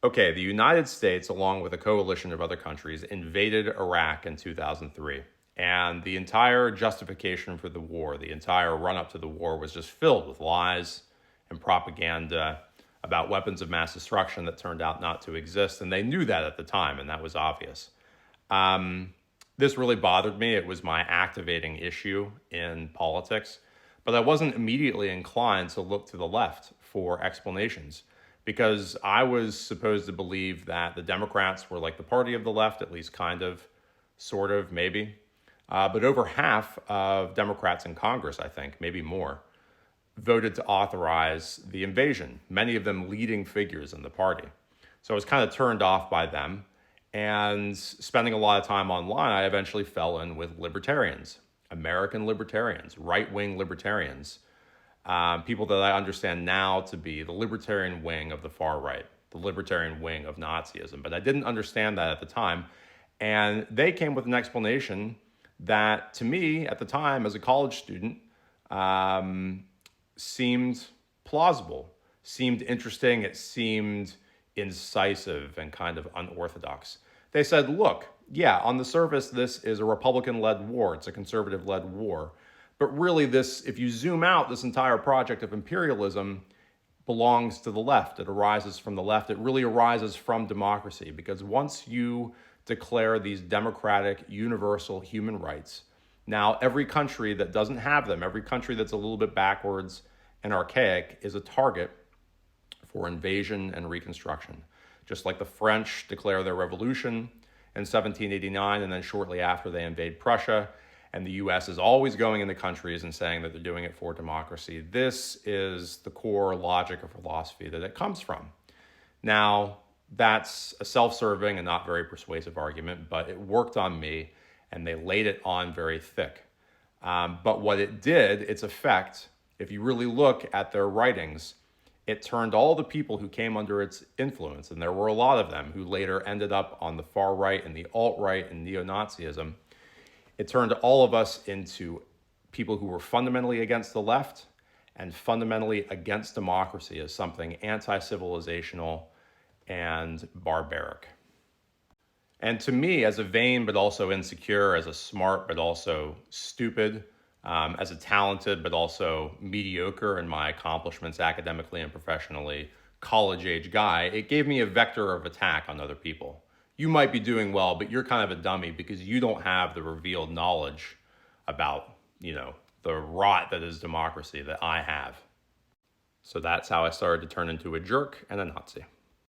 Okay, the United States, along with a coalition of other countries, invaded Iraq in 2003. And the entire justification for the war, the entire run up to the war, was just filled with lies and propaganda about weapons of mass destruction that turned out not to exist. And they knew that at the time, and that was obvious. This really bothered me. It was my activating issue in politics. But I wasn't immediately inclined to look to the left for explanations because I was supposed to believe that the Democrats were like the party of the left, at least kind of, sort of, maybe. But over half of Democrats in Congress, I think, maybe more, voted to authorize the invasion, many of them leading figures in the party. So I was kind of turned off by them. And spending a lot of time online, I eventually fell in with libertarians, American libertarians, right-wing libertarians, people that I understand now to be the libertarian wing of the far right, the libertarian wing of Nazism. But I didn't understand that at the time. And they came with an explanation that, to me, at the time, as a college student, seemed plausible, seemed interesting, it seemed incisive and kind of unorthodox. They said, look, yeah, on the surface, this is a Republican-led war. It's a conservative-led war. But really, this, if you zoom out, this entire project of imperialism belongs to the left. It arises from the left. It really arises from democracy, because once you declare these democratic, universal human rights, now every country that doesn't have them, every country that's a little bit backwards and archaic, is a target for invasion and reconstruction. Just like the French declare their revolution in 1789, and then shortly after they invade Prussia, and the US is always going into countries and saying that they're doing it for democracy. This is the core logic of philosophy that it comes from. Now, that's a self-serving and not very persuasive argument, but it worked on me, and they laid it on very thick. But what it did, its effect, if you really look at their writings, it turned all the people who came under its influence, and there were a lot of them who later ended up on the far right and the alt-right and neo-Nazism, it turned all of us into people who were fundamentally against the left and fundamentally against democracy as something anti-civilizational and barbaric. And to me, as a vain but also insecure, as a smart but also stupid, as a talented but also mediocre in my accomplishments academically and professionally, college-age guy, it gave me a vector of attack on other people. You might be doing well, but you're kind of a dummy because you don't have the revealed knowledge about, the rot that is democracy that I have. So that's how I started to turn into a jerk and a Nazi.